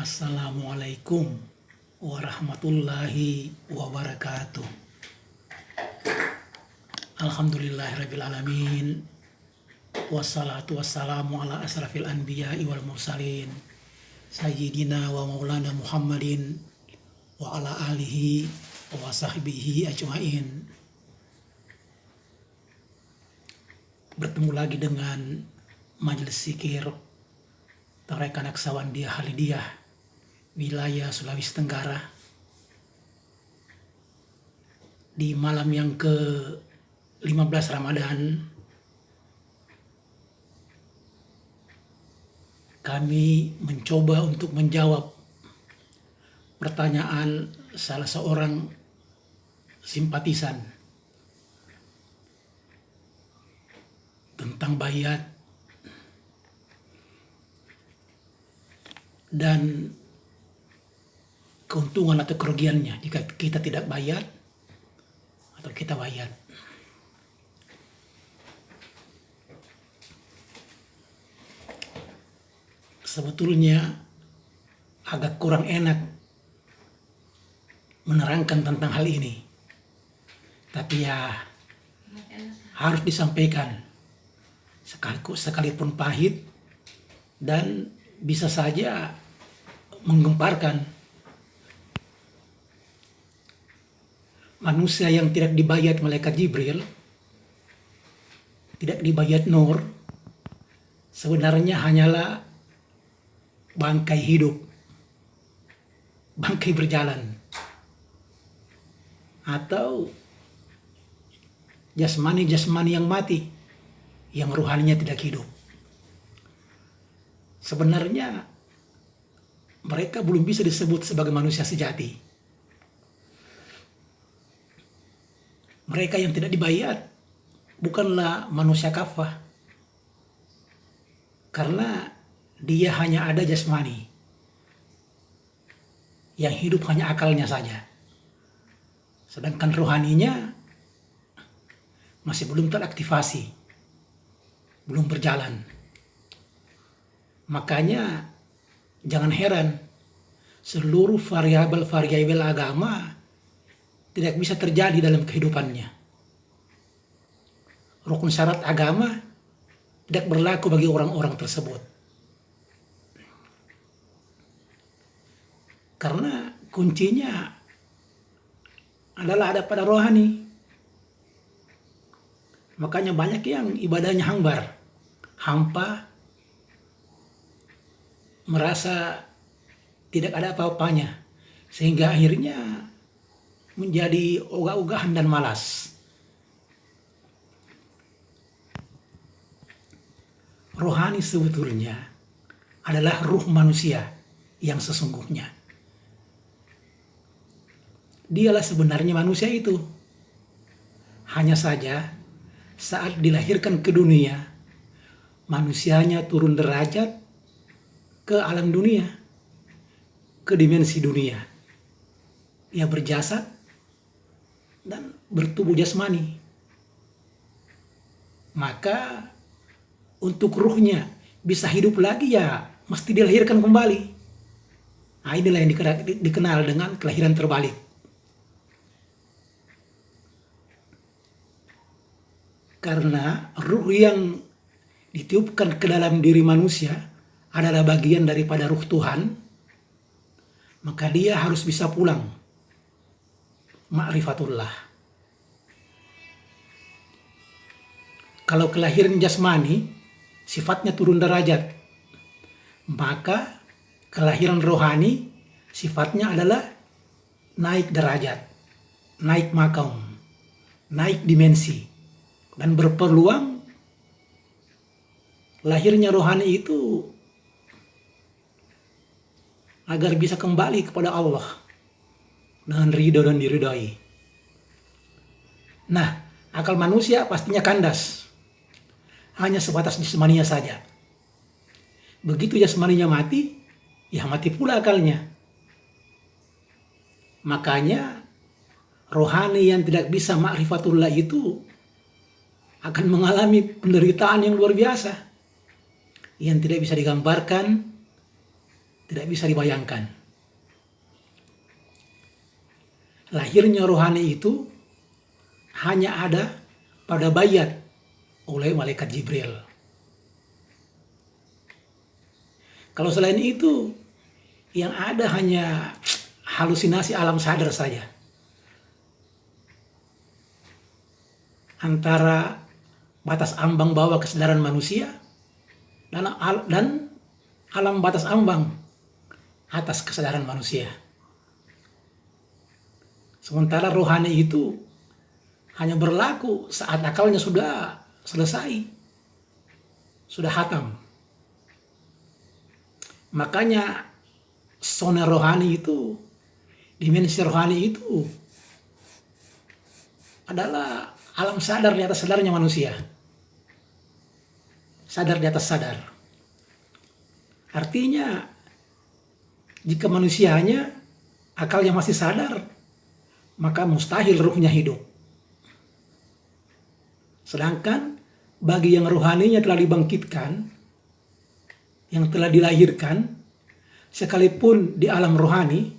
Assalamualaikum warahmatullahi wabarakatuh. Alhamdulillahirabbil alamin. Wassalatu wassalamu ala asrafil anbiya'i wal mursalin sayyidina wa maulana Muhammadin wa ala alihi wa sahbihi ajmain. Bertemu lagi dengan Majelis Zikir Tarekat Naksabandiyah Halidiyah wilayah Sulawesi Tenggara di malam yang ke-15 Ramadan. Kami mencoba untuk menjawab pertanyaan salah seorang simpatisan tentang bayat dan keuntungan atau kerugiannya jika kita tidak bayat atau kita bayat. Sebetulnya agak kurang enak menerangkan tentang hal ini, tapi ya harus disampaikan sekalipun pahit dan bisa saja menggemparkan. Manusia yang tidak dibayat malaikat Jibril, tidak dibayat Nur, sebenarnya hanyalah bangkai hidup, bangkai berjalan, atau jasmani yang mati, yang ruhaninya tidak hidup. Sebenarnya mereka belum bisa disebut sebagai manusia sejati. Mereka yang tidak dibayat bukanlah manusia kafah, karena dia hanya ada jasmani, yang hidup hanya akalnya saja. Sedangkan rohaninya masih belum teraktivasi, belum berjalan. Makanya jangan heran seluruh variabel agama tidak bisa terjadi dalam kehidupannya. Rukun syarat agama tidak berlaku bagi orang-orang tersebut. Karena kuncinya adalah ada pada rohani. Makanya banyak yang ibadahnya hampa, merasa tidak ada apa-apanya, sehingga akhirnya menjadi ogah-ogahan dan malas. Rohani sebetulnya adalah ruh manusia yang sesungguhnya. Dialah sebenarnya manusia itu. Hanya saja saat dilahirkan ke dunia, manusianya turun derajat ke alam dunia, ke dimensi dunia. Ia berjasad dan bertubuh jasmani. Maka untuk ruhnya bisa hidup lagi, ya mesti dilahirkan kembali. Nah, inilah yang dikenal dengan kelahiran terbalik. Karena ruh yang ditiupkan ke dalam diri manusia adalah bagian daripada ruh Tuhan, maka dia harus bisa pulang ma'rifatullah. Kalau kelahiran jasmani sifatnya turun derajat, maka kelahiran rohani sifatnya adalah naik derajat, naik makam, naik dimensi, dan berpeluang lahirnya rohani itu agar bisa kembali kepada Allah dengan ridho dan diridhoi. Nah, akal manusia pastinya kandas, hanya sebatas jasmaninya saja. Begitu jasmaninya mati, ya mati pula akalnya. Makanya rohani yang tidak bisa ma'rifatullah itu akan mengalami penderitaan yang luar biasa, yang tidak bisa digambarkan, tidak bisa dibayangkan. Lahirnya rohani itu hanya ada pada bayat oleh malaikat Jibril. Kalau selain itu, yang ada hanya halusinasi alam sadar saja. Antara batas ambang bawah kesadaran manusia dan alam batas ambang atas kesadaran manusia. Sementara rohani itu hanya berlaku saat akalnya sudah selesai, sudah hatam. Makanya zona rohani itu, dimensi rohani itu adalah alam sadar di atas sadarnya manusia. Sadar di atas sadar. Artinya, jika manusianya akalnya masih sadar, maka mustahil ruhnya hidup. Sedangkan bagi yang rohaninya telah dibangkitkan, yang telah dilahirkan, sekalipun di alam rohani,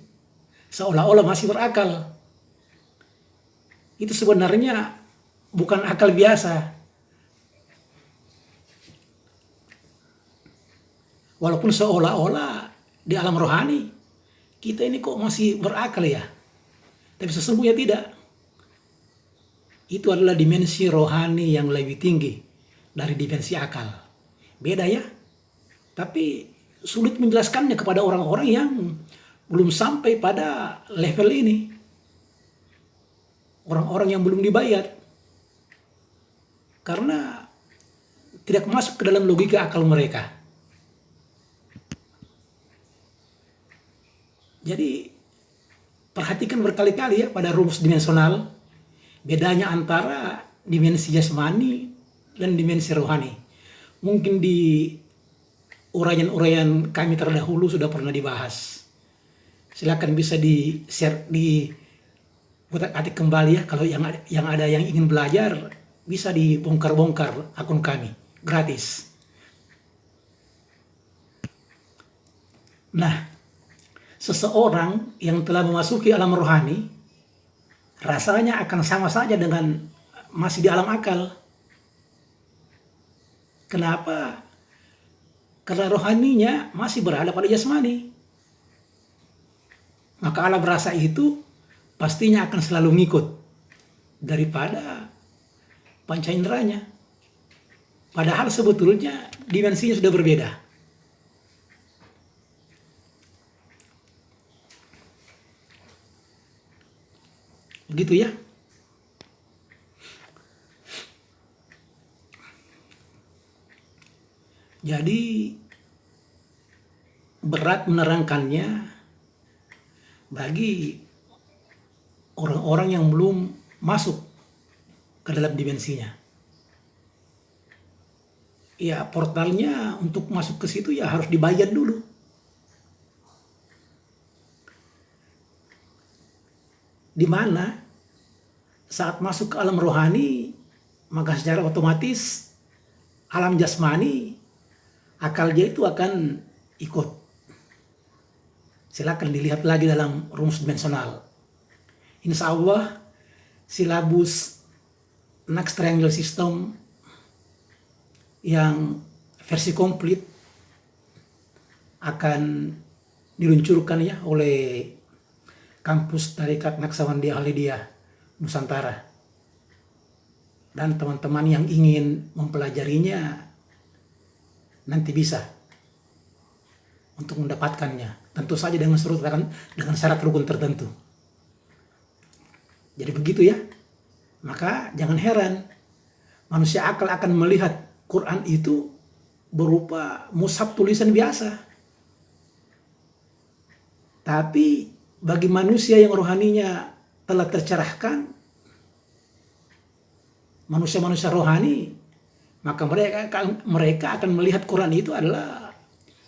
seolah-olah masih berakal. Itu sebenarnya bukan akal biasa. Walaupun seolah-olah di alam rohani, kita ini kok masih berakal ya. Tapi sesungguhnya tidak. Itu adalah dimensi rohani yang lebih tinggi dari dimensi akal. Beda ya. Tapi sulit menjelaskannya kepada orang-orang yang belum sampai pada level ini. Orang-orang yang belum dibayar. Karena tidak masuk ke dalam logika akal mereka. Jadi perhatikan berkali-kali ya pada rumus dimensional, bedanya antara dimensi jasmani dan dimensi rohani. Mungkin di uraian-uraian kami terdahulu sudah pernah dibahas. Silakan bisa di-share, diutak-atik kembali ya. Kalau yang ada yang ingin belajar, bisa dibongkar-bongkar akun kami, gratis. Nah, seseorang yang telah memasuki alam rohani, rasanya akan sama saja dengan masih di alam akal. Kenapa? Karena rohaninya masih berada pada jasmani. Maka alam rasa itu pastinya akan selalu ngikut daripada panca inderanya. Padahal sebetulnya dimensinya sudah berbeda. Begitu ya. Jadi berat menerangkannya bagi orang-orang yang belum masuk ke dalam dimensinya. Ya, portalnya untuk masuk ke situ ya harus dibayar dulu. Di mana saat masuk ke alam rohani, maka secara otomatis alam jasmani, akalnya itu akan ikut. Silakan dilihat lagi dalam rumus dimensional. Insya Allah silabus Next Triangle System yang versi komplit akan diluncurkan ya oleh kampus Tarekat Naksabandia Halidiyah Nusantara. Dan teman-teman yang ingin mempelajarinya nanti bisa untuk mendapatkannya. Tentu saja dengan syarat rukun tertentu. Jadi begitu ya. Maka jangan heran manusia akal akan melihat Quran itu berupa mushaf tulisan biasa. Tapi bagi manusia yang rohaninya telah tercerahkan, manusia-manusia rohani, maka mereka akan melihat Quran itu adalah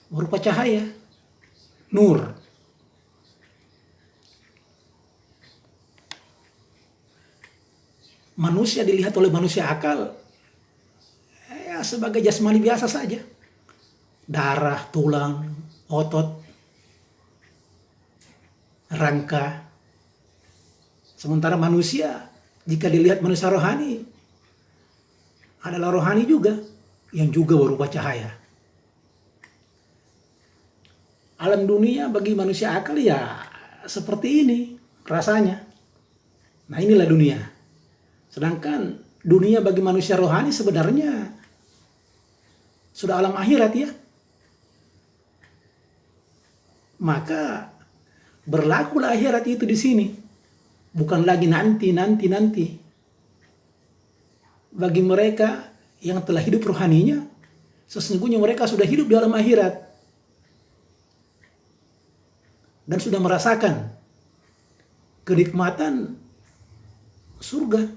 berupa cahaya, nur. Manusia dilihat oleh manusia akal ya sebagai jasmani biasa saja. Darah, tulang, otot, rangka. Sementara manusia, jika dilihat manusia rohani, adalah rohani juga, yang juga berupa cahaya. Alam dunia bagi manusia akal ya seperti ini rasanya. Nah inilah dunia. Sedangkan dunia bagi manusia rohani sebenarnya sudah alam akhirat ya. Maka berlakulah akhirat itu di sini. Bukan lagi nanti. Bagi mereka yang telah hidup rohaninya, sesungguhnya mereka sudah hidup di alam akhirat. Dan sudah merasakan kenikmatan surga.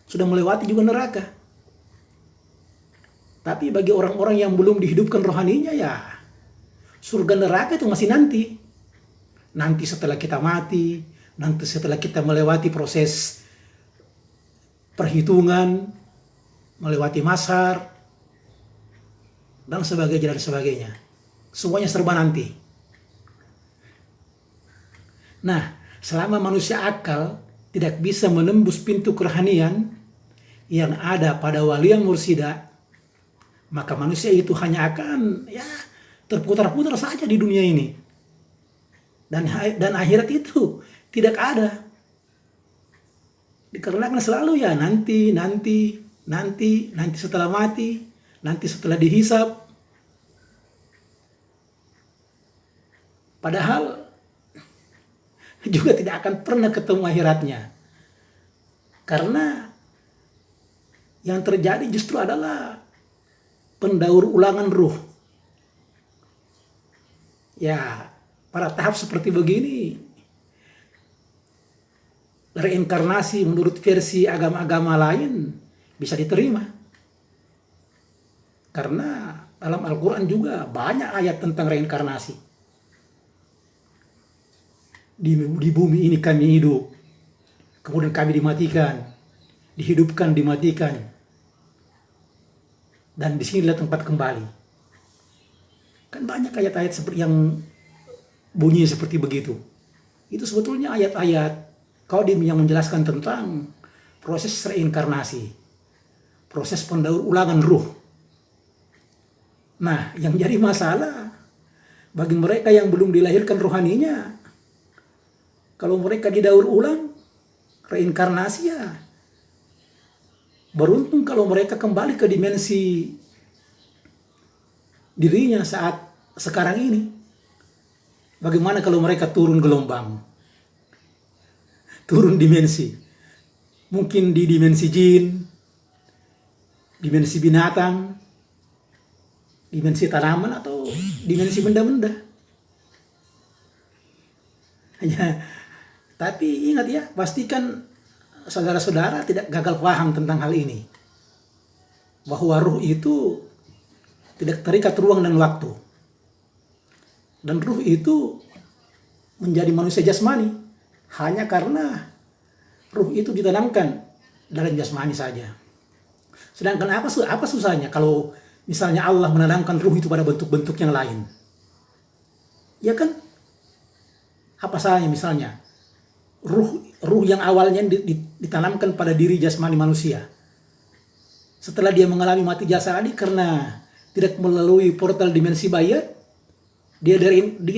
Sudah melewati juga neraka. Tapi bagi orang-orang yang belum dihidupkan rohaninya ya, surga neraka itu masih nanti. Nanti setelah kita mati, nanti setelah kita melewati proses perhitungan, melewati mahsyar, dan sebagainya. Semuanya serba nanti. Nah, selama manusia akal tidak bisa menembus pintu kerohanian yang ada pada wali yang mursida, maka manusia itu hanya akan ya terputar-putar saja di dunia ini. Dan akhirat itu tidak ada. Dikarenakan selalu ya nanti setelah mati, nanti setelah dihisab. Padahal juga tidak akan pernah ketemu akhiratnya. Karena yang terjadi justru adalah pendaur ulangan ruh. Ya, pada tahap seperti begini, reinkarnasi menurut versi agama-agama lain bisa diterima. Karena dalam Al-Quran juga banyak ayat tentang reinkarnasi. Di bumi ini kami hidup, kemudian kami dimatikan, dihidupkan, dimatikan, dan disinilah tempat kembali. Kan banyak ayat-ayat seperti yang bunyi seperti begitu. Itu sebetulnya ayat-ayat Qadim yang menjelaskan tentang proses reinkarnasi, proses pendaur ulangan ruh. Nah, yang jadi masalah bagi mereka yang belum dilahirkan rohaninya, kalau mereka didaur ulang, reinkarnasi ya, beruntung kalau mereka kembali ke dimensi dirinya saat sekarang ini. Bagaimana kalau mereka turun gelombang, turun dimensi, mungkin di dimensi jin, dimensi binatang, dimensi tanaman, atau dimensi benda-benda. Tapi ingat ya, pastikan saudara-saudara tidak gagal paham tentang hal ini. Bahwa ruh itu tidak terikat ruang dan waktu. Dan ruh itu menjadi manusia jasmani hanya karena ruh itu ditanamkan dalam jasmani saja. Sedangkan apa susahnya kalau misalnya Allah menanamkan ruh itu pada bentuk-bentuk yang lain? Ya kan? Apa salahnya misalnya? Ruh yang awalnya ditanamkan pada diri jasmani manusia, setelah dia mengalami mati jasadi karena tidak melalui portal dimensi bayat, dia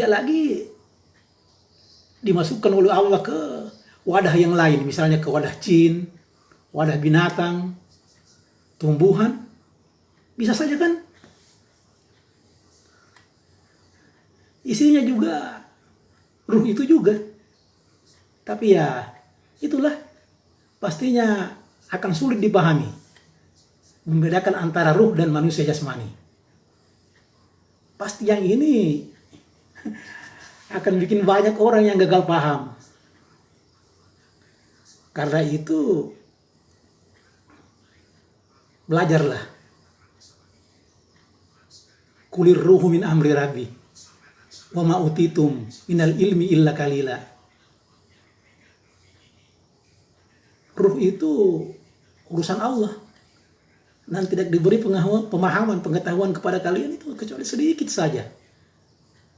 lagi dimasukkan oleh Allah ke wadah yang lain, misalnya ke wadah jin, wadah binatang, tumbuhan, bisa saja kan? Isinya juga ruh itu juga. Tapi ya, itulah pastinya akan sulit dipahami. Membedakan antara ruh dan manusia jasmani. Pasti yang ini akan bikin banyak orang yang gagal paham. Karena itu, belajarlah. Kulir ruhu min amri rabbi. Wa ma'utitum minal ilmi illa kalila. Ruh itu urusan Allah, dan tidak diberi pengetahuan kepada kalian itu kecuali sedikit saja.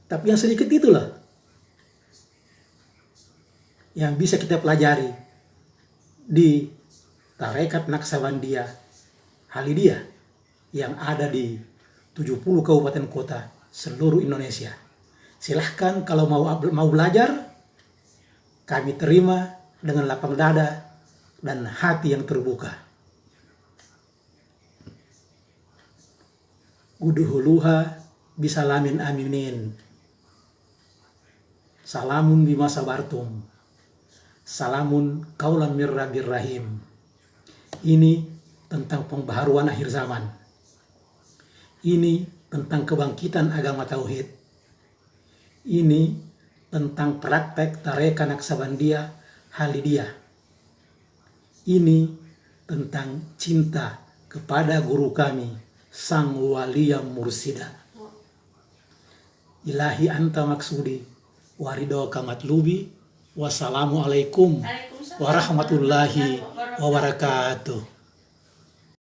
Tapi yang sedikit itulah yang bisa kita pelajari di Tarekat Naksabandia Halidiyah yang ada di 70 kabupaten kota seluruh Indonesia. Silahkan kalau mau belajar, kami terima dengan lapang dada dan hati yang terbuka. Uduhuluha bisalamin aminin. Salamun bima sabartum. Salamun kaulan mir rabbir rahim. Ini tentang pembaharuan akhir zaman. Ini tentang kebangkitan agama tauhid. Ini tentang praktek Tarekat Naksabandia Halidiyah. Ini tentang cinta kepada guru kami, Sang Walia Mursida. Ilahi anta maksudi, warido kamatlubi, wassalamualaikum warahmatullahi wabarakatuh.